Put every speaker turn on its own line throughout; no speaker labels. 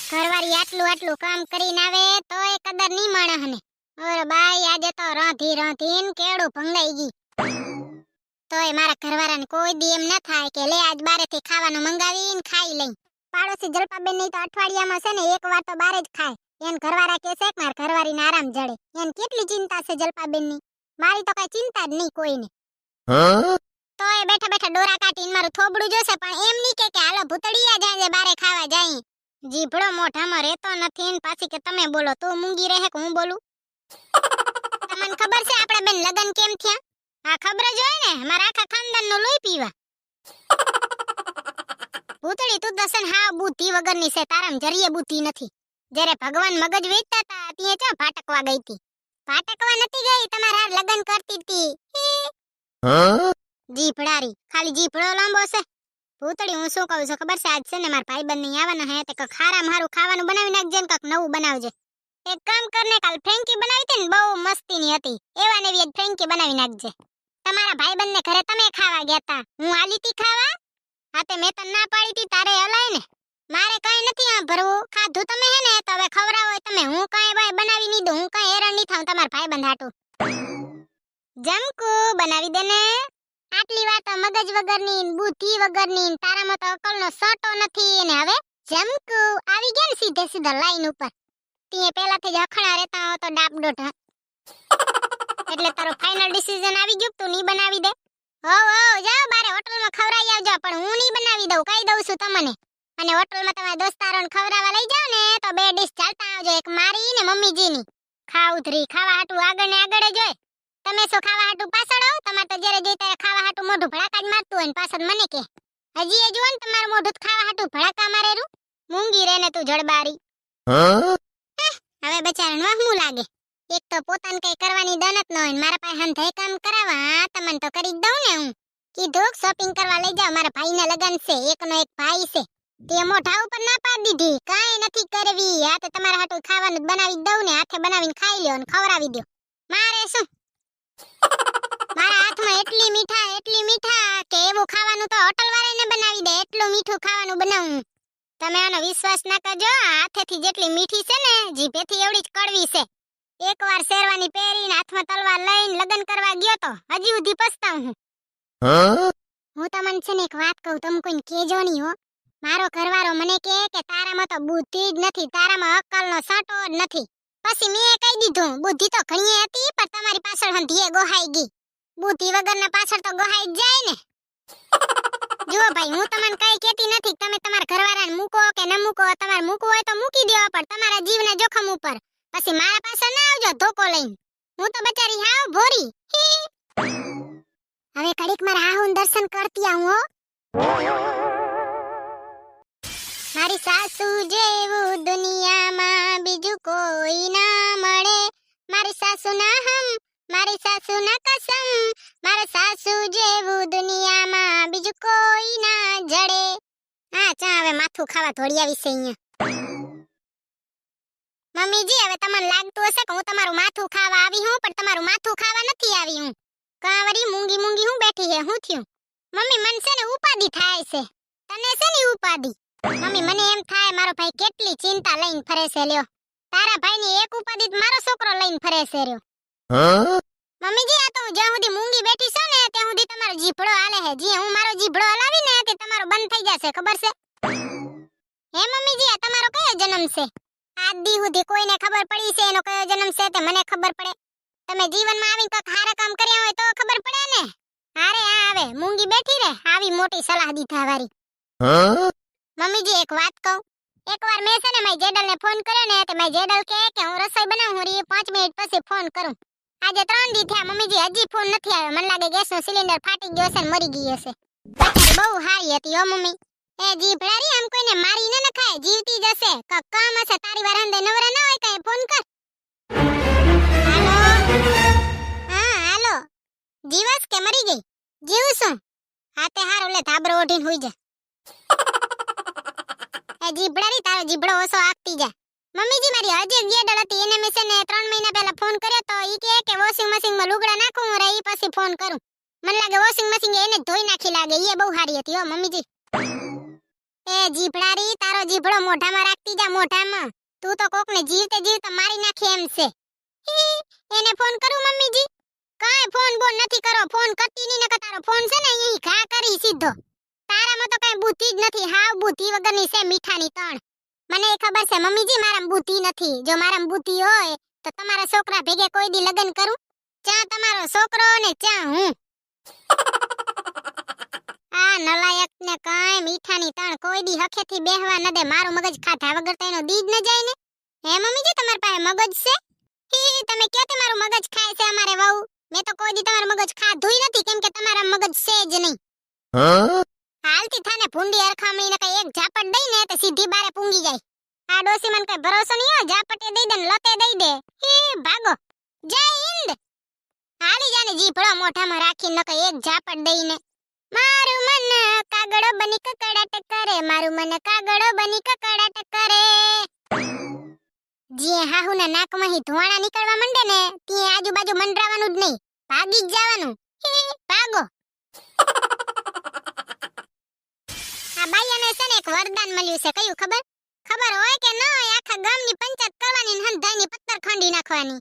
ઘરવાળી આટલું આટલું કામ કરીને આવે તોય કદર નહીં માણસને. ઓરે બાઈ આજે તો રાંધી રાંધીને કેળું ભંગાઈ ગઈ. તોય મારા ઘરવાળાને કોઈ દી એમ ન થાય કે લે આજ બારેથી ખાવાનું મંગાવીને ખાઈ લઈ. પાડોશી જલપાબેન ની તો અઠવાડિયામાં છે ને એક વાર તો બારે જ ખાય. એન ઘરવાળા કહે છે કે મારા ઘરવાળીને આરામ જડે. એન કેટલી ચિંતા છે જલપાબેન ની. મારી તો કઈ ચિંતા જ નહીં કોઈને. તોય બેઠા બેઠા ડોરા કાઢીને મારું થોબડું જોશે પણ એમ નહીં કે હાલો ભૂતળિયા જાજે બારે ખાવા જાય. જીભડો મોઢામાં રહેતો નથી ને પાછી કે તમે બોલો તું મૂંગી રહે કે હું બોલું. તમને ખબર છે આપડા બેન લગન કેમ થયા? આ ખબર જ હોય ને મારા આખા ખાનદાનનો લોહી પીવા. ભૂતળી તું દસન હા બુદ્ધિ વગરની છે. તારામ જરીએ બુદ્ધિ નથી. જ્યારે ભગવાન મગજ વેચતા હતા ત્યાં ચા ભાટકવા ગઈ હતી. ભાટકવા નથી ગઈ તમારા લગન કરતી હતી. જીભડારી ખાલી જીભડો લાંબો છે. ભૂતળી હું શું કહું છું ખબર છે? આજ છે ને મારા ભાઈબંધ નહીં આવવાના હે તે કક ખારા મારું ખાવાનું બનાવી નાખજે ને કક નવું બનાવજે. એક કામ કરને કાલ ફ્રેન્કી બનાવી હતી ને બહુ મસ્તીની હતી. એવા ને એવી ફ્રેન્કી બનાવી નાખજે. તમારા ભાઈબંધ ને ઘરે તમે ખાવા ગયા તા હું આલી તી ખાવા. હા તે મેં તને ના પાડી તી તારે હલાય ને. મારે કાઈ નથી આ ભરવું. ખાધું તમે હે ને તો હવે ખવરાવો તમે. હું કાઈ ભાઈ બનાવી નહીં દઉં. હું કાઈ હેરાન નહીં થાઉં તમારા ભાઈબંધ હાટુ. જમકુ બનાવી દે ને. આટલી વાત મગજ વગરની બુદ્ધિ વગરની તારામાં તો અકલનો સટો નથી. ને હવે જમકુ આવી ગયા ને સીધે સીધા લાઈન ઉપર. તીએ પહેલાથી જ હખણા રહેતા હો તો ડાપ ડોઢા. એટલે તારો ફાઇનલ ડિસિઝન આવી ગયું તું નહીં બનાવી દે. હો જાઓ બારે હોટલમાં ખવરાઈ આવજો પણ હું નહીં બનાવી દઉં. કહી દઉં છું તમને. અને હોટલમાં તમારા દોસ્તારોને ખવરાવા લઈ જાવ ને તો બે ડીશ ચાલતા આવજો. એક મારી ને મમ્મીજીની. ખાઉધરી ખાવા હાટું આગળ ને આગળ જ હોય. તમે શું ખાવા હાટું પાછળ આવો? તમારે તો જ્યારે જોઈ ત્યારે ખાવા હાટું મોઢું ભડાકા જ મારતું હોય ને પાછળ મને કે હજી એ જુઓ ને તમારું મોઢું ખાવા હાટું ભડાકા મારેરું. મૂંગી રે ને તું જડબારી. હવે બચારાને વહમું લાગે. એક તો પોતાને કઈ કરવાની દનત ન હોય ને મારા પાસે હંધાઈ કામ કરાવવા તમને તો કરી જ દઉં ને હું. કીધું શોપિંગ કરવા લઈ જાવ. મારા ભાઈના લગન છે. એકનો એક ભાઈ છે. તે મોઢા ઉપર ના પાડી દીધી. કાઈ નથી કરવી. આ તો તમારા હાટું ખાવાનું બનાવી દઉં ને હાથે બનાવીને ખાઈ લ્યો ને ખવરાવી દો. મારે શું? મારા હાથમાં એટલી મીઠા કે એવું ખાવાનું તો હોટલ વાળાને બનાવી દે. એટલું મીઠું ખાવાનું બનાવું. તમે આનો વિશ્વાસ ના કરજો. હાથેથી જેટલી મીઠી છે ને જીભેથી એવડી જ કડવી છે. એકવાર શેરવાની પહેરીને હાથમાં તલવાર લઈને લગન કરવા ગયો તો હજી સુધી પછતાવું હું. હું તમને છે ને એક વાત કહું તમે કોઈને કહેજો નહીં હો. મારો ઘરવાળો મને કહે કે તારામાં તો બુદ્ધિ જ નથી. તારામાં અક્કલનો સાટો જ નથી. પછી મેં કહી દીધું બુદ્ધિ તો ઘણી હતી પણ તમારી પાછળ હંધીએ ગોહાઈ ગઈ. બુદ્ધિ વગરના પાછળ તો ગોહાઈ જ જાય ને. જુઓ ભાઈ હું તમને કઈ કહેતી નથી. તમે તમારા ઘરવાળાને મૂકો કે ન મૂકો. તમારે મૂકવું હોય તો મૂકી દો પણ તમારા જીવના જોખમ ઉપર. પછી મારા પાસે ના આવજો ધોકો લઈને. હું તો બચારી હાવ ભોરી. હવે કડીક મારા હાહુન દર્શન કરતી આવું હો. મારી સાસુ જેવું દુનિયામાં બીજું કોઈ ના મળે. મારી સાસુ ના હમ મારી સાસુ ના કસમ. મારા સાસુ જેવું દુનિયામાં બીજું કોઈ ના જડે. હા ચા હવે માથું ખાવા ધોળી આવી છે અહીંયા. મમ્મીજી હવે તમને લાગતું હશે કે હું તમારું માથું ખાવા આવી હું પણ તમારું માથું ખાવા નથી આવી હું. કાવરી મૂંગી હું બેઠી હે હું થયું? મમ્મી મને છે ને ઉપાધી થાય છે. તને છે ને ઉપાધી? મમ્મી મને એમ થાય મારો ભાઈ કેટલી ચિંતા લઈને ફરે છે લ્યો. તારા ભાઈની એક ઉપાધી મારો છોકરો લઈને ફરે છે રહ્યો. મમ્મીજી આ તો જ્યાં સુધી મૂંગી બેઠી છે ને ત્યાં સુધી તમારો જીભડો હાલે છે. જે હું મારો જીભડો હલાવી ને તે તમારો બંધ થઈ જશે ખબર છે? હે મમ્મીજી આ તમારો કયો જન્મ છે? આજ દી સુધી કોઈને ખબર પડી છે એનો કયો જન્મ છે તે મને ખબર પડે. તમે જીવનમાં આવીને કોઈક હારા કામ કર્યા હોય તો ખબર પડે ને. હારે આ આવે મૂંગી બેઠી રે આવી મોટી સલાહ દીધા વારી. મમ્મીજી એક વાત કહું. એકવાર મેં છે ને મારી જેડલને ફોન કર્યો ને તે મારી જેડલ કે હું રસોઈ બનાવું રી 5 મિનિટ પછી ફોન કરું. આજે 3 દી થયા મમ્મીજી હજી ફોન નથી આવ્યો. મને લાગે ગેસનો સિલિન્ડર ફાટી ગયો હશે ને મરી ગઈ હશે. બહુ હારી હતી હો મમ્મી. એ જીભડારી આમ કોઈને મારી ન નખાય. જીવતી જશે ક કામ હશે તારી વાર હંદે નવરા ના હોય કઈ ફોન કર. હાલો હા હાલો. જીવસ કે મરી ગઈ? જીવ છું. હા તે હારો લે ધાબરો ઓઢીને હુઈ જા. એ જીભડારી તારો જીભડો ઓસો આકતી જા. મમ્મીજી મારી હજી જેડલ હતી એને મેં છે ને 3 મહિના પહેલા ફોન કર્યો તો ઈ કે વોશિંગ મશીનમાં લુગડા નાખું રે ઈ પછી ફોન કરું. મને લાગે વોશિંગ મશીન એને ધોઈ નાખી લાગે. ઈ બહુ હારી હતી હો મમ્મીજી. એ જીભડારી, તારો જીભડો મોઢામાં રાખતી જા, મોઢામાં. તું તો કોકને જીવતે જીવતે મારી નાખે એમ છે. હી, એને ફોન કરું મમ્મીજી? કાંઈ ફોન બોન નથી કરો, ફોન કરતી નહીં, નકર તારો ફોન છે ને અહીં ઘા કરી સીધો. તારામાં તો કાંઈ બુદ્ધિ જ નથી, હાવ બુદ્ધિ વગરની છે મીઠાની તણ. મને એ ખબર છે મમ્મીજી, મારામાં બુદ્ધિ નથી. જો મારામાં બુદ્ધિ હોય તો તમારા છોકરા ભેગે કોઈ દી લગ્ન કરું? ચા તમારો છોકરો ને ચા હું. આ નલાયક ને કાંઈ મીઠાની તણ કોઈ દી હખેથી બેહવા ન દે. મારું મગજ ખાધા વગર તો એનો દી જ ન જાય ને. હે મમ્મીજી, તમારી પાસે મગજ છે? હી, તમે ક્યાં તે મારું મગજ ખાય છે અમારે વહુ? મેં તો કોઈ દી તમારું મગજ ખાધુંય નથી, કેમ કે તમારા મગજ છે જ નહીં. હાલતી થાને ભૂંડી અરખામણી ને કઈ એક ઝાપટ દઈ ને તો સીધી બારે પૂંગી જાય. આ ડોસી મને કઈ ભરોસો નહીં હો, ઝાપટે દઈ દે ને લતે દઈ દે. હી, ભાગો. જય હિન્દ. હાલી જાને જીભડો મોઢામાં રાખી ન કઈ એક ઝાપટ દઈને. મારું મન કાગડો બની કકડાટ કરે, મારું મન કાગડો બની કકડાટ કરે. જે હાહુના નાકમાંથી ધોવાણા નીકળવા માંડે ને ત્યાં આજુબાજુ મંડરાવાનું જ નહીં, ભાગી જ જવાનું. હી, ભાગો. આ બાઈયાને છે ને એક વરદાન મળ્યું છે, કયું ખબર? ખબર હોય કે ન હોય, આખા ગામની પંચાયત કરવાની ને હંધાઈની પત્તર ખાંડી નાખવાની.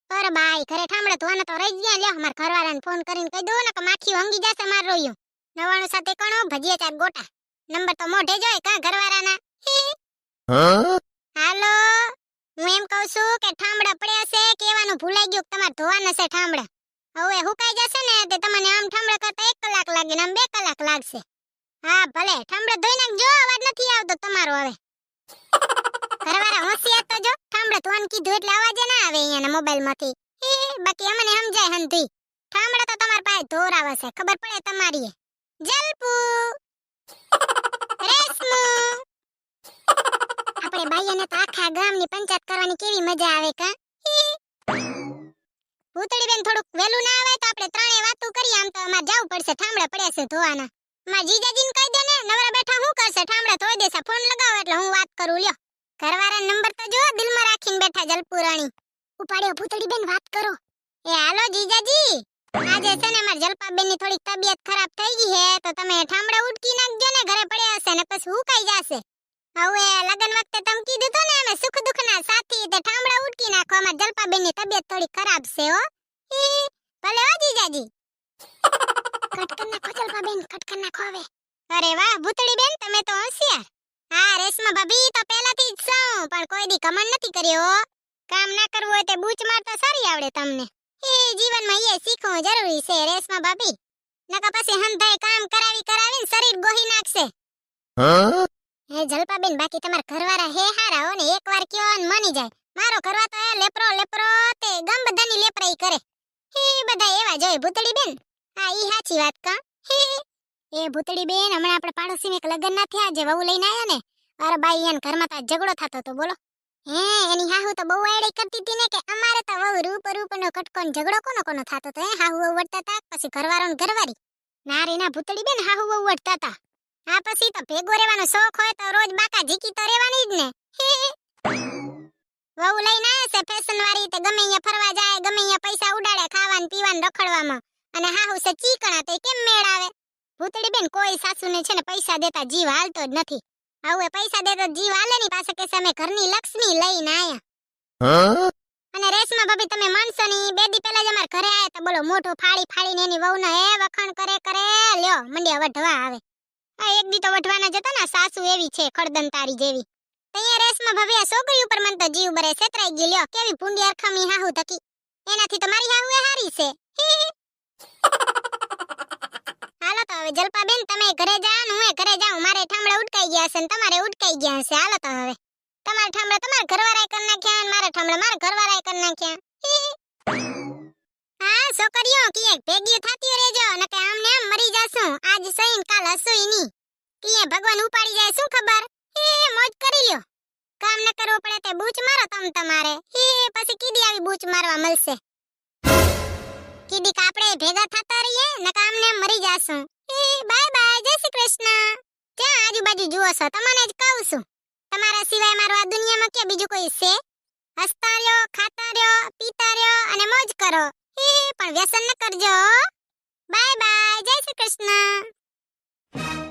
અરે બાઈ, ઘરે ઠામડે ધોવાના તો રહી ગયા. લ્યો માર ઘરવાળાને ફોન કરીને કહી દો ને કે માખી હોંગી જશે માર રોયું. 99 સાથે કણો ભજીયા 4 ગોટા. નંબર તો મોઢે જ હોય કા ઘરવાળાના. હાલો, હું એમ કહું છું કે ઠામડા પડ્યા છે, કહેવાનું ભૂલાઈ ગયું કે તમારે ધોવાના છે ઠામડા. હવે હુકાઈ જશે ને તે તમને આમ ઠામડા કરતા 1 કલાક લાગે ને આમ 2 કલાક લાગશે. હા ભલે, ઠામડા ધોઈ નાખજો, અવાજ નથી આવતો તમારો હવે. ઘરવાળા હોશિયાર તો જો, ઠામડા ધોવાનું કીધું એટલે અવાજ ના આવે અહીંયાના મોબાઈલમાંથી. બાકી અમને સમજાય હંધી. ઠામડા તો તમાર પાસે ધોરાવે છે, ખબર પડે તમારી. જલપુ, રેશમુ. આપણે બાઈયાને તો આખા ગામની પંચાયત કરવાની કેવી મજા આવે કા? ભૂતળી બેન, થોડુંક વેલું ના આવે તો આપણે ત્રણેય વાતું કરીએ. આમ તો અમાર જવું પડશે, ઠામડા પડ્યા છે ધોવાના. માર જીજાજીને કહી દે ને, નવરા બેઠા હું કરશે, ઠામડા ધોઈ દેશે. ફોન લગાવો એટલે હું વાત કરું. લ્યો ઘરવાળા નંબર તો જો, દિલમાં રાખીને બેઠા જલપુરાણી. ઉપાડ્યો ભૂતળી બેન, વાત કરો. એ હાલો જીજાજી, આજે છે ને માર જલપાબેન ની થોડીક તબિયત ખરાબ થઈ ગઈ હે, તો તમે ઠામડા ઉડકી નાખજો ને, ઘરે પડ્યા હશે ને પછી હુકાઈ જશે. હવે લગન વખતે તમે કીધું તો ને અમે સુખ દુઃખના સાથી, તે ઠામડા ઉડકી નાખો. અમાર જલપાબેન ની તબિયત થોડી ખરાબ છે હો. ભલે હો જીજાજી. કટ કર નાખો જલપાબેન, કટ કર નાખો હવે. અરે વાહ ભૂતળી બેન, તમે તો હોશિયાર. હા રેશમા ભાભી તો પહેલાથી જ છું, પણ કોઈ દી કમન નથી કર્યો. કામ ના કરવું હોય તે બૂચ મારતા સારી આવડે તમને. જીવનમાં એ શીખવું જરૂરી છે રેશમા ભાભી, નકર પછી હંધાય કામ કરાવીને શરીર ગોહી નાખશે. હે જલપાબેન, બાકી તમાર ઘરવાળા હે હારા હો ને, એકવાર કયો ને મની જાય. મારો ઘરવા તો લેપરો તે ગમ બધાની લેપરાઈ કરે. બધા એવા જોય ભૂતળી બેન. હા ઈ સાચી વાત કા. એ ભૂતળી બેન, હમણાં આપણે પાડોશીને એક લગન ના થયા, જે વહુ લઈને આયા ને. અરે બાઈ, એન ઘરમાં તો ઝઘડો થતો તો બોલો. એની હાહુ તો બહુ આયડી કરતી હતી ને કે અમારે તો વહુ રૂપનો કટકોન ઝઘડો કોનો થતો તો. હાહુ વહુ વડતા તા, પછી ઘરવાળો ને ઘરવાળી. નારી ના ભૂતળી બેન, હાહુ વહુ વડતા તા. હા પછી તો ભેગો રહેવાનો શોખ હોય તો રોજ બાકા ઝીકી તો રહેવાની જ ને. વહુ લઈને આયા છે ફેશન વાળી, તે ગમે અહીંયા ફરવા જાય, ગમે અહીંયા પૈસા ઉડાડે ખાવાનું પીવાનું રખડવામાં. અને હાહુ છે ચીકણા, તે કેમ મેળ આવે? ભૂતળી બેન, કોઈ સાસુને છે ને પૈસા દેતા જીવ હાલતો જ નથી. હવે પૈસા દેતો જીવ હાલે ની, પાસે કે અમે ઘરની લક્ષ્મી લઈને આયા. અને રેશમા ભાભી, તમે માનશો ની, 2 દી પહેલા જ અમાર ઘરે આયા તો બોલો, મોઢું ફાડીને એની વહુને વખાણ કરે. લ્યો મંડ્યા વઢવા આવે. આ એક દી તો વઢવાના જતા ને, સાસુ એવી છે ખડદંતારી જેવી. તૈયા રેશમા ભાભી, આ છોકરી ઉપર મન તો જીવ બરે, છેતરાઈ ગઈ. લ્યો કેવી ભૂંડી અરખામી હાહુ તકી. એનાથી તો મારી હાહુ એ હારી છે. હાલો તો હવે જલપાબેન, તમે ઘરે જા ને હું ઘરે જાઉં. મારે ઠામડા ઉડકાઈ ગયા છે ને તમારે ઉડકાઈ ગયા છે. હાલો તો હવે તમારા ઠામડા તમારા ઘરવાળાએ કરી નાખ્યા ને મારા ઠામડા મારા ઘરવાળાએ કરી નાખ્યા. હા છોકરીઓ, કિયે ભેગી થાતી રહેજો, નકે આમને આમ મરી જાશું. આજ સહીન કાલ હસુઈ ની. કિયે ભગવાન ઉપાડી જાય શું ખબર. મોજ કરી લ્યો. કામ ન કરવું પડે તે બૂચ મારો તમારે. પછી કીધી આવી બૂચ મારવા મળશે. કીધી કે આપણે ભેગા થતા રહીએ, નકા આમને મરી જાશું. બાય બાય, જય શ્રી કૃષ્ણ. ક્યાં આજુબાજુ જુઓ છો? તમને જ કહું છું, તમારા સિવાય મારો આ દુનિયામાં કે બીજું કોઈ છે? હસતા રહ્યો, ખાતા રહ્યો, પીતા રહ્યો અને મોજ કરો. પણ વ્યસન ન કરજો. બાય બાય, જય શ્રી કૃષ્ણ.